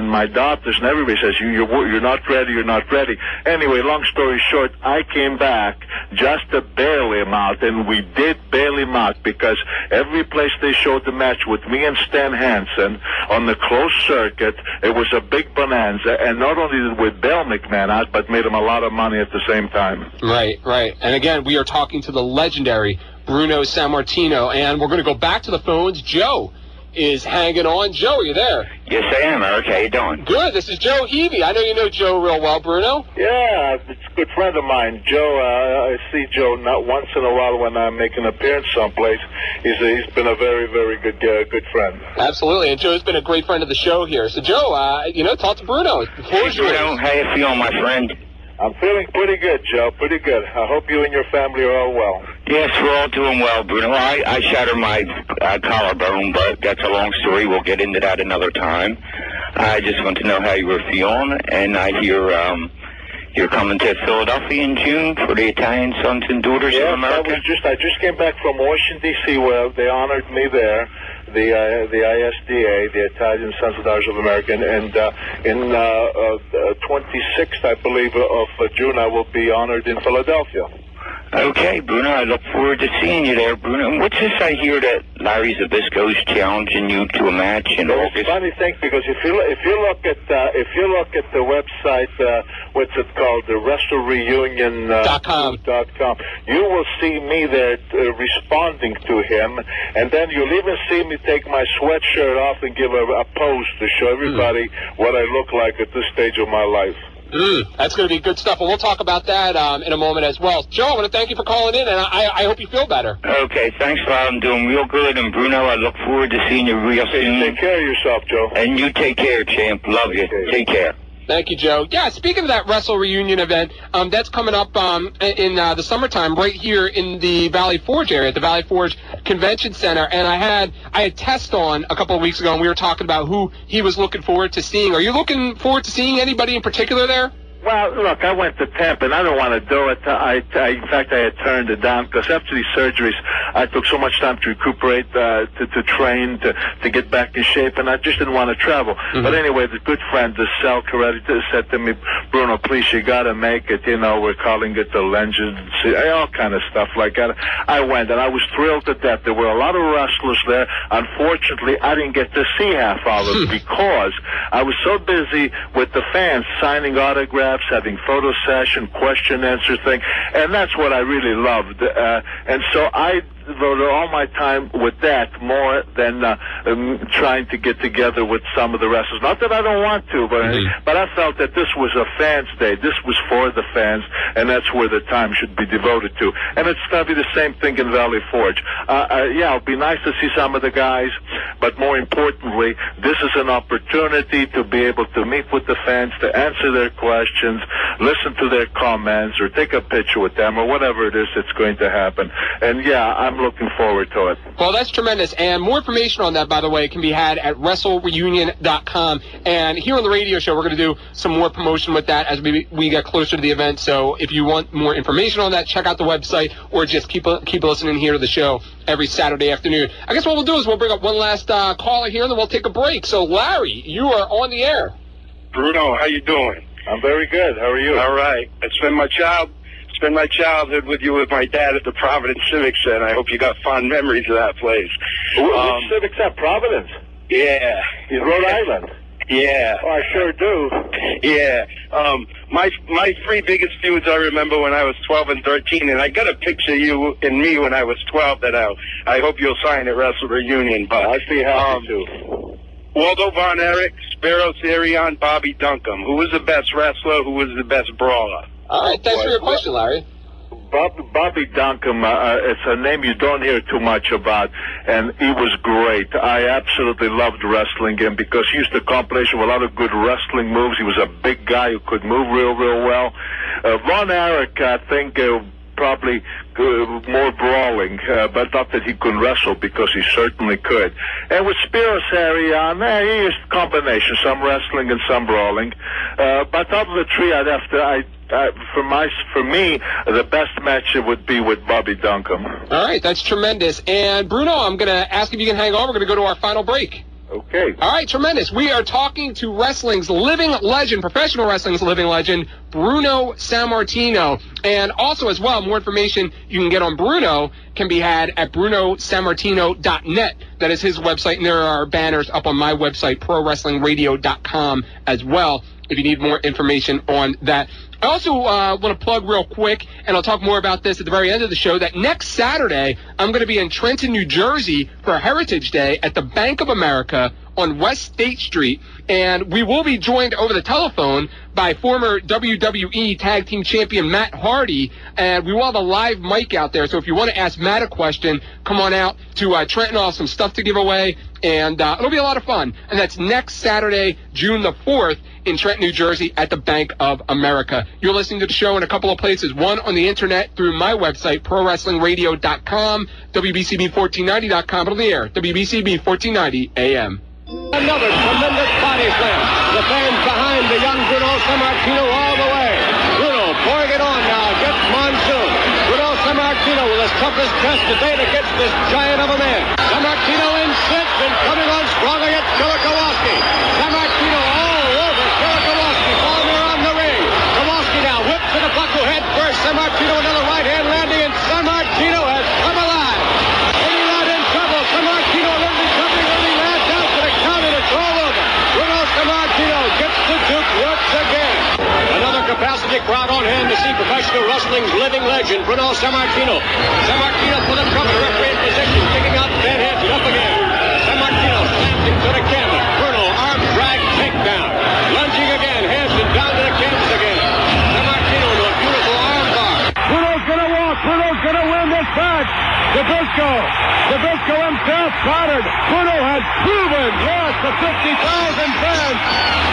Speaker 7: my doctors and everybody says, you're not ready, you're not ready. Anyway, long story short, I came back just to bail him out, and we did bail him out because every place they showed the match with me and Stan Hansen on the closed circuit, it was a big bonanza, and not only did we bail McMahon out, but made him a lot of money at the same time.
Speaker 6: Right. And again, we are talking to the legendary Bruno Sammartino, and we're going to go back to the phones. Joe is hanging on. Joe, are you there?
Speaker 12: Yes, I am, Eric. How you doing?
Speaker 6: Good. This is Joe Evie. I know you know Joe real well, Bruno.
Speaker 7: Yeah, it's a good friend of mine. Joe, I see Joe not once in a while when I make an appearance someplace. He's been a very, very good friend.
Speaker 6: Absolutely, and Joe's been a great friend of the show here. So, Joe, talk to Bruno.
Speaker 12: Hey, Bruno, how you feeling, my friend?
Speaker 7: I'm feeling pretty good, Joe, pretty good. I hope you and your family are all well.
Speaker 12: Yes, we're all doing well, Bruno. I shattered my collarbone, but that's a long story. We'll get into that another time. I just want to know how you were feeling, and I hear you're coming to Philadelphia in June for the Italian Sons and Daughters of America.
Speaker 7: I just came back from Washington, D.C., where they honored me there. The ISDA, the Italian Sons and Daughters of America, and in 26th, I believe, of June, I will be honored in Philadelphia.
Speaker 12: Okay, Bruno, I look forward to seeing you there, Bruno. And what's this I hear that Larry Zbysko is challenging you to a match in August?
Speaker 7: It's a funny thing, because if you look at the website, what's it called, the WrestleReunion.com, you will see me there responding to him, and then you'll even see me take my sweatshirt off and give a pose to show everybody what I look like at this stage of my life.
Speaker 6: That's going to be good stuff, and we'll talk about that in a moment as well. Joe, I want to thank you for calling in, and I hope you feel better.
Speaker 12: Okay, thanks a lot. I'm doing real good, and Bruno, I look forward to seeing you real soon.
Speaker 7: Take care of yourself, Joe.
Speaker 12: And you take care, champ. Love you.
Speaker 7: Okay.
Speaker 12: Take care.
Speaker 6: Thank you, Joe. Yeah, speaking of that Wrestle Reunion event, that's coming up in the summertime right here in the Valley Forge area, at the Valley Forge Convention Center. And I had Test on a couple of weeks ago, and we were talking about who he was looking forward to seeing. Are you looking forward to seeing anybody in particular there?
Speaker 7: Well, look, I went to Tampa, and I don't want to do it. In fact, I had turned it down because after these surgeries, I took so much time to recuperate, to train, to get back in shape, and I just didn't want to travel. Mm-hmm. But anyway, the good friend, Sal Coretti, said to me, Bruno, please, you got to make it. We're calling it the Legends, all kind of stuff like that. I went, and I was thrilled to death. There were a lot of wrestlers there. Unfortunately, I didn't get to see half of them because I was so busy with the fans signing autographs, having photo session, question answer thing, and that's what I really loved. And so I devoted all my time with that more than trying to get together with some of the wrestlers. Not that I don't want to, but I felt that this was a fans' day. This was for the fans, and that's where the time should be devoted to. And it's going to be the same thing in Valley Forge. Yeah, it'll be nice to see some of the guys, but more importantly, this is an opportunity to be able to meet with the fans, to answer their questions, listen to their comments, or take a picture with them, or whatever it is that's going to happen. And yeah, I'm looking forward to it.
Speaker 6: Well, that's tremendous. And more information on that, by the way, can be had at WrestleReunion.com. And here on the radio show, we're going to do some more promotion with that as we get closer to the event. So if you want more information on that, check out the website, or just keep listening here to the show every Saturday afternoon. I guess what we'll do is we'll bring up one last caller here, and then we'll take a break. So, Larry, you are on the air.
Speaker 13: Bruno, how you doing?
Speaker 7: I'm very good. How are you?
Speaker 13: All right. I spent my childhood with you with my dad at the Providence Civic Center. I hope you got fond memories of that place.
Speaker 7: Which Civic Center? Providence?
Speaker 13: Yeah.
Speaker 7: In Rhode Island?
Speaker 13: Yeah.
Speaker 7: Oh, I sure do.
Speaker 13: Yeah. My three biggest feuds I remember when I was 12 and 13, and I got a picture of you and me when I was 12 that I hope you'll sign at Wrestle Reunion. But
Speaker 7: I'd be happy to.
Speaker 13: Waldo Von Erich, Spiro Sirion, Bobby Duncombe. Who was the best wrestler? Who was the best brawler?
Speaker 6: All right, thanks for your question, Larry.
Speaker 7: Bobby Duncombe, it's a name you don't hear too much about, and he was great. I absolutely loved wrestling him because he used to accomplish a lot of good wrestling moves. He was a big guy who could move real well. Von Erich, I think, probably more brawling, but not that he couldn't wrestle, because he certainly could. And with Spiro Sarion, he used a combination, some wrestling and some brawling. But of the three, I'd have to... For me, the best match would be with Bobby Duncombe.
Speaker 6: All right, that's tremendous. And Bruno, I'm going to ask if you can hang on. We're going to go to our final break.
Speaker 7: Okay.
Speaker 6: All right, tremendous. We are talking to wrestling's living legend, professional wrestling's living legend, Bruno Sammartino. And also, as well, more information you can get on Bruno can be had at brunosammartino.net. That is his website, and there are banners up on my website, prowrestlingradio.com, as well, if you need more information on that. I also want to plug real quick, and I'll talk more about this at the very end of the show, that next Saturday I'm going to be in Trenton, New Jersey for Heritage Day at the Bank of America on West State Street, and we will be joined over the telephone by former WWE Tag Team Champion Matt Hardy, and we will have a live mic out there, so if you want to ask Matt a question, come on out to Trenton. I'll have some stuff to give away, and it'll be a lot of fun. And that's next Saturday, June the 4th, in Trenton, New Jersey at the Bank of America. You're listening to the show in a couple of places. One, on the internet through my website, prowrestlingradio.com, WBCB1490.com, but on the air, WBCB 1490 AM.
Speaker 14: Another tremendous body slam. The fans behind the young Bruno Sammartino all the way. Bruno pouring it on now against Monsoon. Bruno Sammartino with his toughest chest to date against this giant of a man. Sammartino insists and coming on strong against Killer Kowalski. Sammartino all over Killer Kowalski, falling around the ring. Kowalski now whips to the buckle head first. Sammartino another right hand landing, and Sammartino has come alive. And he's not in trouble. Sammartino losing something early last out to the count, and it's all over. Bruno Sammartino gets the Duke once again. Another capacity crowd on hand to see professional wrestling's living legend, Bruno Sammartino. Sammartino for the cover, referee in position, kicking out Van Hansen up again. Sammartino slams him to the canvas. Bruno arm drag takedown. Lunging again, Hansen down to the canvas again. Sammartino to a beautiful arm bar.
Speaker 2: Bruno's gonna walk. Bruno's gonna win this match. Zbysko himself battered. Bruno has proven, yes, to 50,000 fans,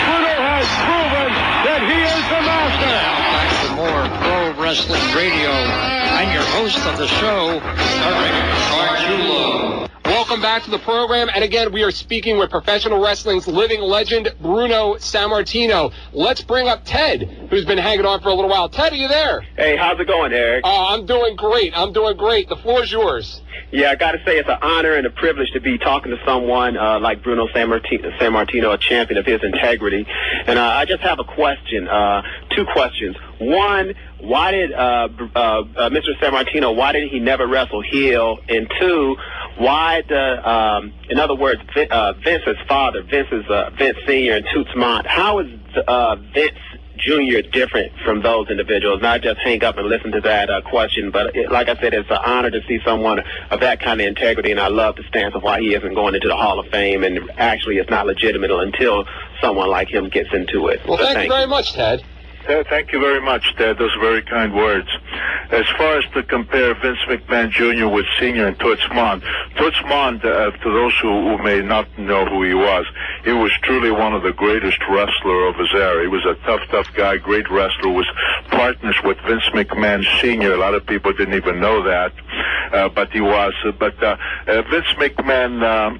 Speaker 2: Bruno has proven that he is the master.
Speaker 9: Back for more Pro Wrestling Radio. I'm your host of the show, Ric Flair.
Speaker 6: Welcome back to the program, and again, we are speaking with professional wrestling's living legend, Bruno Sammartino. Let's bring up Ted, who's been hanging on for a little while. Ted, are you there?
Speaker 15: Hey, how's it going, Eric?
Speaker 6: I'm doing great. The floor is yours.
Speaker 15: Yeah, I got to say it's an honor and a privilege to be talking to someone like Bruno Sammartino, a champion of his integrity. And I just have a question, two questions. One, why did Mr. Sammartino, why did he never wrestle heel? And two, why in other words, Vince's father, Vince Sr. and Toots Mont, how is Vince Junior different from those individuals? Not just hang up and listen to that question, but like I said, it's an honor to see someone of that kind of integrity, and I love the stance of why he isn't going into the Hall of Fame, and actually it's not legitimate until someone like him gets into it.
Speaker 6: Well, thank you very much, Ted.
Speaker 7: Thank you very much, Ted. Those are very kind words. As far as to compare Vince McMahon Jr. with Sr. and Toots Mondt, to those who may not know who he was truly one of the greatest wrestler of his era. He was a tough guy, great wrestler, was partners with Vince McMahon Sr. A lot of people didn't even know that, but he was. Vince McMahon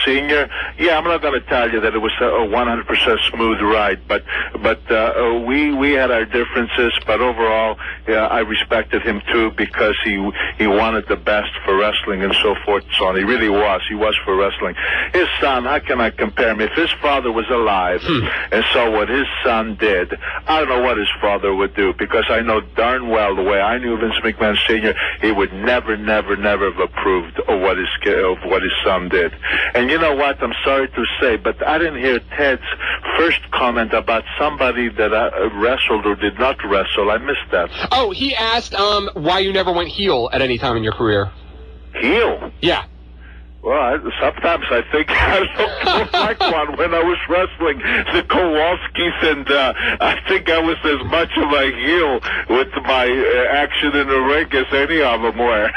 Speaker 7: Sr., I'm not going to tell you that it was a 100% smooth ride, but we had our differences, but overall, I respected him too because he wanted the best for wrestling and so forth and so on. He really was. He was for wrestling. His son, how can I compare him? If his father was alive and saw what his son did, I don't know what his father would do, because I know darn well the way I knew Vince McMahon Sr., he would never have approved of what his son did. And you know what? I'm sorry to say, but I didn't hear Ted's first comment about somebody that wrestled or did not wrestle. I missed that.
Speaker 6: Oh, he asked why you never went heel at any time in your career.
Speaker 7: Heel?
Speaker 6: Yeah.
Speaker 7: Well, sometimes I think I looked like one when I was wrestling the Kowalskis, and I think I was as much of a heel with my action in the ring as any of them were.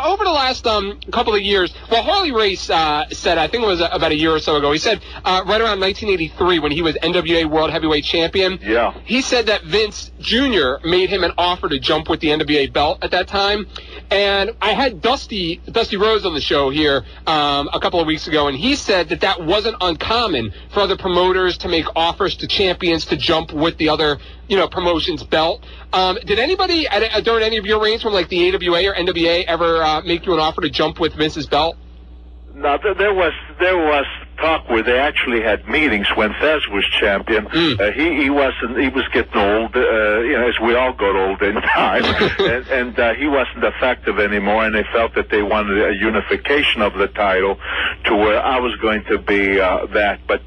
Speaker 6: Over the last couple of years, well, Harley Race said, I think it was about a year or so ago, he said right around 1983 when he was NWA World Heavyweight Champion, he said that Vince Jr. made him an offer to jump with the NWA belt at that time. And I had Dusty Rhodes on the show here a couple of weeks ago, and he said that wasn't uncommon for other promoters to make offers to champions to jump with the other, promotion's belt. Did anybody during any of your reigns from like the AWA or NWA ever make you an offer to jump with Vince's belt?
Speaker 7: No, there was talk where they actually had meetings when Fez was champion. He was getting old, as we all got old in time, and he wasn't effective anymore, and they felt that they wanted a unification of the title to where I was going to be that, but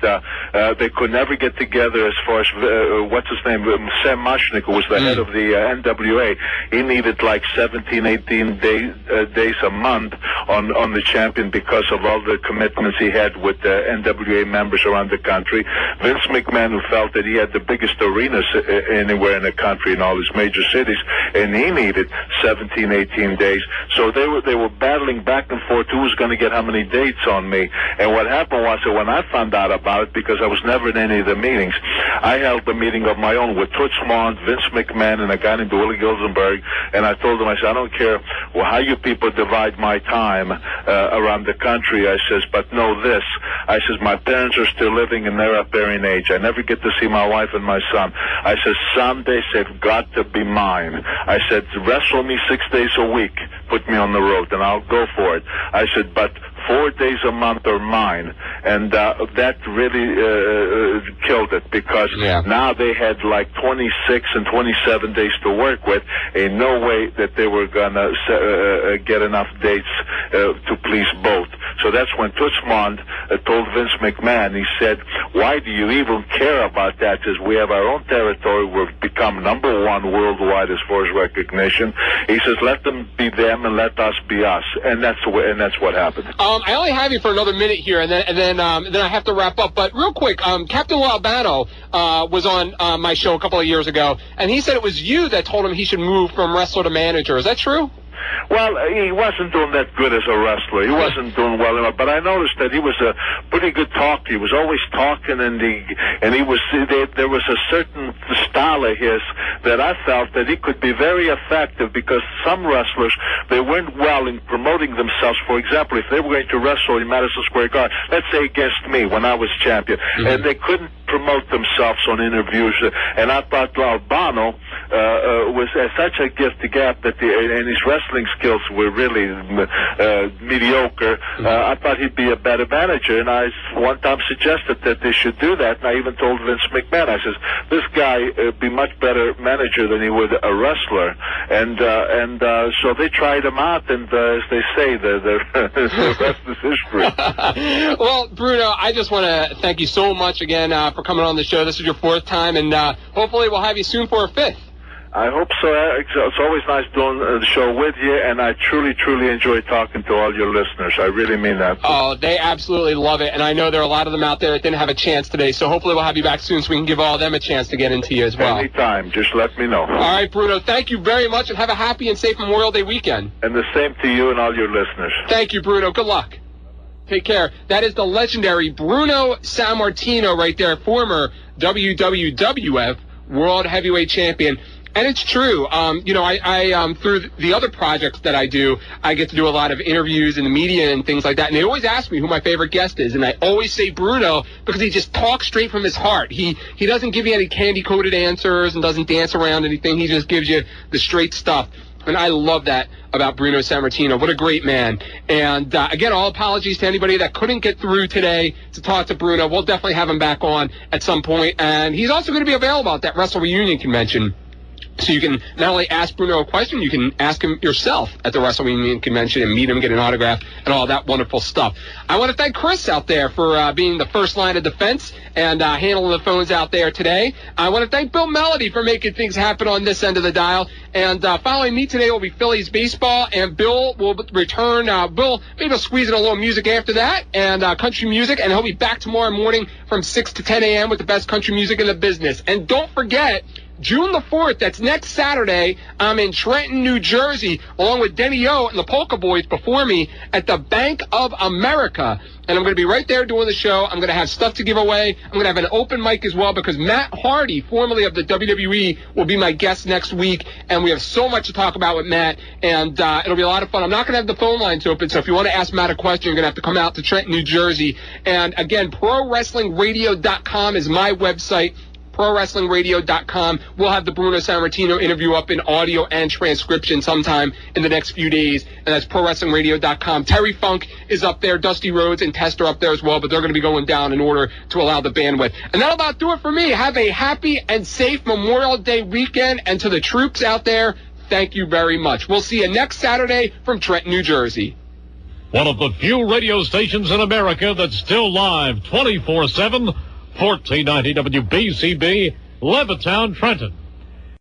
Speaker 7: they could never get together as far as what's his name, Sam Mushnick, who was the head of the NWA. He needed like 17, 18 days a month on the champion because of all the commitments he had with the NWA members around the country. Vince McMahon, who felt that he had the biggest arenas anywhere in the country in all his major cities, and he needed 17, 18 days. So they were battling back and forth who was going to get how many dates on me. And what happened was that when I found out about it, because I was never in any of the meetings, I held the meeting of my own with Toots Mondt, Vince McMahon, and a guy named Willie Gilzenberg, and I told them, I said, I don't care how you people divide my time around the country. I says, but know this. I says, my parents are still living and they're up there in age. I never get to see my wife and my son. I says, someday they've got to be mine. I said, wrestle me 6 days a week. Put me on the road and I'll go for it. I said, but 4 days a month are mine. And that really killed it, because now they had like 26 and 27 days to work with. Ain't no way that they were going to get enough dates to please both. So that's when Toots Mondt told Vince McMahon, he said, why do you even care about that? Because we have our own territory. We've become number one worldwide as far as recognition. He says, let them be them and let us be us. And that's what happened.
Speaker 6: I only have you for another minute here, and then I have to wrap up. But real quick, Captain Lou Albano was on my show a couple of years ago, and he said it was you that told him he should move from wrestler to manager. Is that true?
Speaker 7: Well, he wasn't doing that good as a wrestler. He wasn't doing well enough. But I noticed that he was a pretty good talker. He was always talking, and there was a certain style of his that I felt that he could be very effective, because some wrestlers, they weren't well in promoting themselves. For example, if they were going to wrestle in Madison Square Garden, let's say against me when I was champion, and they couldn't promote themselves on interviews. And I thought Albano was such a gift to gab that and his wrestling skills were really mediocre. I thought he'd be a better manager, and I one time suggested that they should do that. And I even told Vince McMahon, I says, this guy be much better manager than he would a wrestler. And so they tried him out, and as they say, the rest is history.
Speaker 6: Well, Bruno, I just want to thank you so much again for coming on the show. This is your 4th time, and hopefully we'll have you soon for a 5th.
Speaker 7: I hope so. It's always nice doing the show with you, and I truly, truly enjoy talking to all your listeners. I really mean that.
Speaker 6: Oh, they absolutely love it, and I know there are a lot of them out there that didn't have a chance today, so hopefully we'll have you back soon so we can give all of them a chance to get into you as well.
Speaker 7: Anytime. Just let me know.
Speaker 6: All right, Bruno, thank you very much, and have a happy and safe Memorial Day weekend.
Speaker 7: And the same to you and all your listeners.
Speaker 6: Thank you, Bruno. Good luck. Take care. That is the legendary Bruno Sammartino right there, former WWWF World Heavyweight Champion. And it's true. I through the other projects that I do, I get to do a lot of interviews in the media and things like that. And they always ask me who my favorite guest is. And I always say Bruno because he just talks straight from his heart. He doesn't give you any candy-coated answers and doesn't dance around anything. He just gives you the straight stuff. And I love that about Bruno Sammartino. What a great man. And, again, all apologies to anybody that couldn't get through today to talk to Bruno. We'll definitely have him back on at some point. And he's also going to be available at that Wrestle Reunion convention. So you can not only ask Bruno a question, you can ask him yourself at the WrestleMania convention and meet him, get an autograph, and all that wonderful stuff. I want to thank Chris out there for being the first line of defense and handling the phones out there today. I want to thank Bill Melody for making things happen on this end of the dial. And following me today will be Phillies baseball, and Bill will return. Bill, maybe he'll squeeze in a little music after that, and country music, and he'll be back tomorrow morning from 6 to 10 a.m. with the best country music in the business. And don't forget, June the 4th, that's next Saturday, I'm in Trenton, New Jersey, along with Denny O and the Polka Boys before me at the Bank of America. And I'm going to be right there doing the show. I'm going to have stuff to give away. I'm going to have an open mic as well because Matt Hardy, formerly of the WWE, will be my guest next week. And we have so much to talk about with Matt, and it'll be a lot of fun. I'm not going to have the phone lines open, so if you want to ask Matt a question, you're going to have to come out to Trenton, New Jersey. And, again, ProWrestlingRadio.com is my website. ProWrestlingRadio.com. We'll have the Bruno Sammartino interview up in audio and transcription sometime in the next few days, and that's ProWrestlingRadio.com. Terry Funk is up there, Dusty Rhodes and Test are up there as well, but they're going to be going down in order to allow the bandwidth. And that'll about do it for me. Have a happy and safe Memorial Day weekend, and to the troops out there, thank you very much. We'll see you next Saturday from Trenton, New Jersey.
Speaker 16: One of the few radio stations in America that's still live 24/7, 1490 WBCB, Levittown, Trenton.